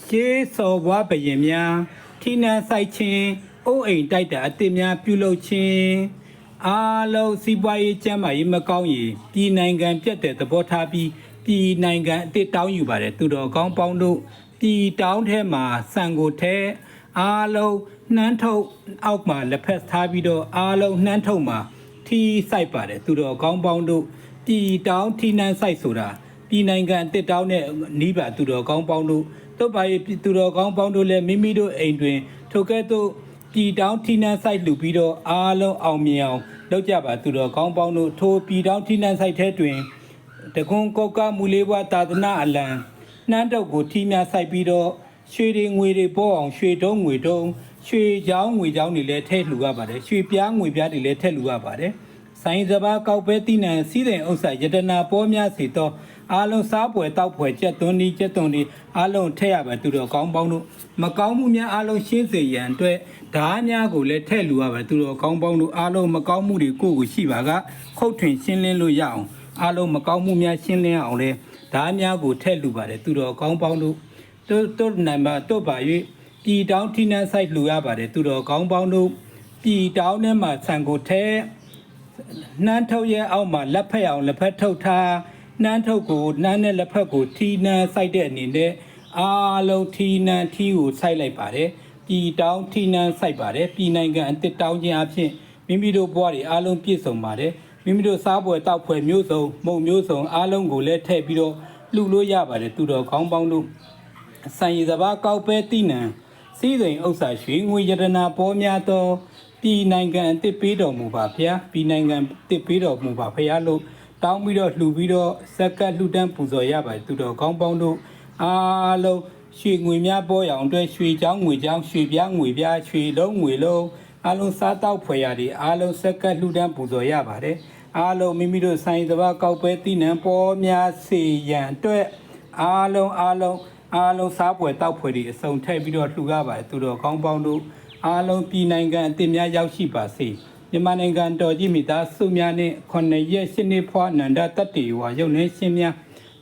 ရှေးစော်ဘွားဘယင်များထိနှံဆိုင်ခြင်းအိုးအိမ်တိုက်တာအသစ်များပြုလုပ်ခြင်းအားလုံးစီးပွားရေးကျန်းမာရေးမကောင်းရင်ပြည်နိုင်ငံပြတ်တဲ့သဘောထားပြီးပြည်နိုင်ငံအသစ်တောင်းယူပါတယ်သူတော်ကောင်းပေါင်းတို့ပြည်တောင်းထဲမှာစံကိုထဲအားလုံးနှမ်းထုတ်အောက်မှာလက်ဖက်ထားပြီးတော့အားလုံးနှမ်းထုတ်မှာထီဆိုင်ပါတယ်သူတော်ကောင်းပေါင်းတို့ပြည်တောင်းထီနှမ်းဆိုင်ဆိုတာပြည်နိုင်ငံအသစ်တောင်းတဲ့နီးပါသူတော်ကောင်းပေါင်းတို့တို့ပါရဲ့သူတော်ကောင်းပေါင်းတို့လည်းမိမိတို့အိမ်တွင်ထိုကဲ့သို့ပြည်တောင်းထီနှမ်းဆိုင်လှူပြီးတော့အားလုံးအောင်မြင်အောင်လုပ်ကြပါသူတော်ကောင်းပေါင်းတို့ထိုပြည်တောင်းထီနှမ်းဆိုင်ထဲတွင်တကွန်ကောကမူလေးဘွားသာသနာအလံနှမ်းတုပ်ကိုထီများဆိုင်ပြီးတော့ရွှေတွေငွေတွေပေါ်အောင်ရွှေတုံးငွေတုံးရွှေချောင်းငွေချောင်းတွေလည်းထည့်လှူရပါတယ်ရွှေပြားငွေပြားတွေလည်းထည့်လှူရပါတယ်ဆိုင်စဘာကောက်ပဲတိနံစီးတဲ့ဥစ္စာယတနာပေါ်များစီတော့အားလုံးစားပွဲတောက်ပွဲကြက်သွန်းဒီကြက်သွန်းဒီအားလုံးထည့်ရပါသူတော်ကောင်းပေါင်းတို့မကောင်းမှုများအားလုံးရှင်းစေရန်အတွက်ဓာတ်များကိုလည်းထည့်လှူရပါသူတော်ကောင်းပေါင်းတို့အားလုံးမကောင်းမှုတွေကိုရှိပါကခုတ်ထွင်ရှင်းလင်းလို့ရအောင်အားလုံးမကောင်းမှုများရှင်းလင်းအောင်လဲဓာတ်များကိုထည့်လှူပါတယ်သူတော်ကောင်းပေါင်းတို့တို့နိုင်ပါတို့ပါ၍ပြည်တောင်းထိနှံဆိုင်လှူရပါတယ်သူတော်ကောင်းပေါင်းတို့ပြည်တောင်းထဲမှာဆံကိုထဲနှမ်းထုတ်ရဲ့အောက်မှာလက်ဖက်အောင်လက်ဖက်ထုတ်ထားနှမ်းထုတ်ကိုနှမ်းနဲ့လက်ဖက်ကိုထီနှမ်းစိုက်တဲ့အနေနဲ့အားလုံးထီနှမ်းထီကိုစိုက်လိုက်ပါတယ်ပြည်တောင်းထီနှမ်းစိုက်ပါတယ်ပြည်နိုင်ငံအတစ်တောင်းခြင်းအဖြစ်မိမိတို့ဘဝတွေအားလုံးပြည့်စုံပါတယ်မိမိတို့စားပွဲတောက်ပွဲမျိုးစုံမုံမျိုးစုံအားလုံးကိုလည်းထည့်ပြီးတော့လှူလို့ရပါတယ်သူတော်ကောင်းပေါင်းတို့ဆိုင်ရစဘာကောက်ပဲတိနံစီးစိမ်ဥစ္စာရွှေငွေရတနာပေါ်များသောပြည်နိုင်ငံအစ်ပေးတော်မူပါဗျာပြည်နိုင်ငံအစ်ပေးတော်မူပါဖရာလို့တောင်းပြီးတော့လှူပြီးတော့စက္ကတ်လှူဒန်းပူဇော်ရပါတယ်သူတော်ကောင်းပေါင်းတို့အားလုံးရွှေငွေများပေါ်ရအောင်အတွက်ရွှေချောင်းငွေချောင်းရွှေပြားငွေပြားရွှေလုံးငွေလုံးအားလုံးစားတောက်ဖွယ်ရတွေအားလုံးစက္ကတ်လှူဒန်းပူဇော်ရပါတယ်အားလုံးမိမိတို့ဆိုင်စဘာကောက်ပဲတိနံပေါ်များစေရန်အတွက်အားလုံးစားပွဲတောက်ဖွယ်တွေအစုံထည့်ပြီးတော့လှူရပါတယ်သူတော်ကောင်းပေါင်းတို့အားလုံးပြည်နိုင်ငံအစ်များရောက်ရှိပါစေမြန်မာနိုင်ငံတော်ကြီးမိသားစုများနှင့်9ရက်8နှစ်ဖွားနန္ဒတတ္တိဝါရုပ်နှင်းရှင်များ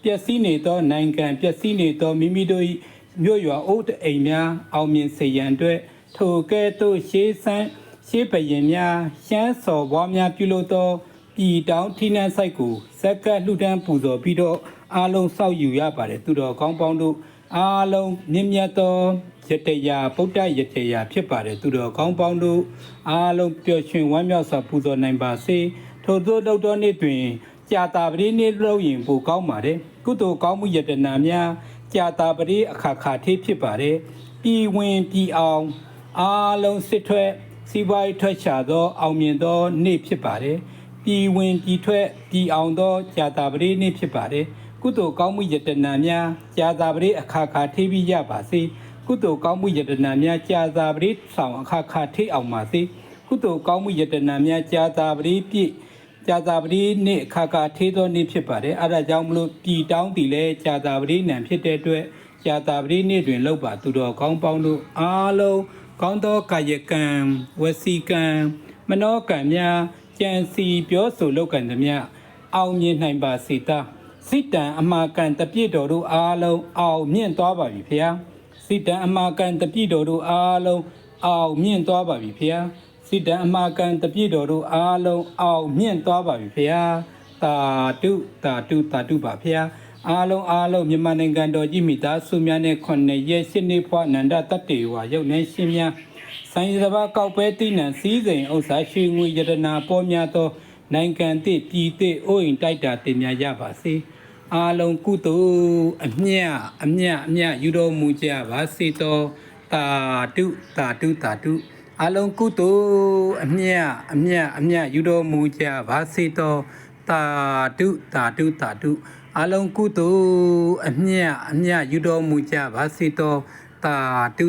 ပျက်စီးနေသောနိုင်ငံပျက်စီးနေသောမိမိတို့၏မြို့ရွာအိုးအိမ်များအောင်မြင်စေရန်အတွက်ထိုကဲ့သို့ရှေးဘရင်များရှမ်းစော်ဘွားများပြုလုပ်သောပြည်တောင်းထီနှံဆိုင်ကိုစက္ကတ်လှူဒန်းပူဇော်ပြီးတော့အားလုံးစောက်ယူရပါတယ်သူတော်ကောင်းပေါင်းတို့အားလုံးမြင့်မြတ်သောယတရာဗုဒ္ဓယတရာဖြစ်ပါတယ်သူတော်ကောင်းပေါင်းတို့အားလုံးပျော်ရွှင်ဝမ်းမြောက်စွာပူဇော်နိုင်ပါစေထို့သောလောက်သောနေ့တွင်ကြာတာပတိနေ့လို့ရင်ပိုကောင်းပါတယ်ကုသိုလ်ကောင်းမှုယတနာများကြာတာပတိအခါခါထေးဖြစ်ပါတယ်ပြည်ဝင်ပြည်အောင်အားလုံးစစ်ထွက်စီးပွားရေးထွက်ချသောအောင်မြင်သောနေ့ဖြစ်ပါတယ်ပြည်ဝင်ပြည်ထွက်ပြည်အောင်သောကြာတာပတိနေ့ဖြစ်ပါတယ်ကုသိုလ်ကောင်းမှုယတနာများကြာတာပတိအခါခါထေးပြီးရပါစေကုသိုလ်ကောင်းမှုယတနာများကြာတာပတိဆောင်အခါခါထေးအောင်ပါစေကုသိုလ်ကောင်းမှုယတနာများကြာတာပတိပြည့်ကြာတာပတိနေ့အခါခါထေးသောနေ့ဖြစ်ပါတယ်အဲဒါကြောင့်မလို့ပြည်တောင်းတည်လဲကြာတာပတိနံဖြစ်တဲ့အတွက်ကြာတာပတိနေ့တွင်လောက်ပါသူတော်ကောင်းပေါင်းတို့အားလုံးကောင်းသောကာယကံဝစီကံမနောကံများကြံစီပြောဆိုလောက်ကံသည်များအောင်မြင်နိုင်ပါစေသာစိတံအမာကံတပြည့်တော်တို့အားလုံးအောင်မြင့်သွားပါပြီဖေဟာစိတံအမာကံတပြည့်တော်တို့အားလုံးအောင်မြင့်သွားပါပြီဖေဟာစိတံအမာကံတပြည့်တော်တို့အားလုံးအောင်မြင့်သွားပါပြီဖေဟာတာတုတာတုတာတုပါဖေဟာအားလုံးမြန်မာနိုင်ငံတော်ကြီးမိသားစုများနဲ့9ရက်8နှစ်ဖွားနန္ဒတတ္တေဝါရုပ်နဲ့ရှင်များဆိုင်စဘာကောက်ပဲတိနံစည်းစိမ်ဥစ္စာရွှေငွေရတနာပေါ်များသောနိုင်ငံသည့်ပြည်သည့်အိုးအိမ်တိုက်တာတင်များရပါစေအားလုံးကုသိုလ်အမြတ်ယူတော်မူကြပါစေတော်တာတုအားလုံးကုသိုလ်အမြတ်ယူတော်မူကြပါစေတော်တာတုအားလုံးကုသိုလ်အမြတ်ယူတော်မူကြပါစေတော်တာတု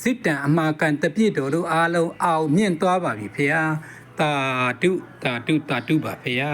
စစ်တံအမာကန်တပြည့်တော်တို့အားလုံးအောင်မြင့်သွားပါပြီဖေဟာတာတုပါဖေဟာ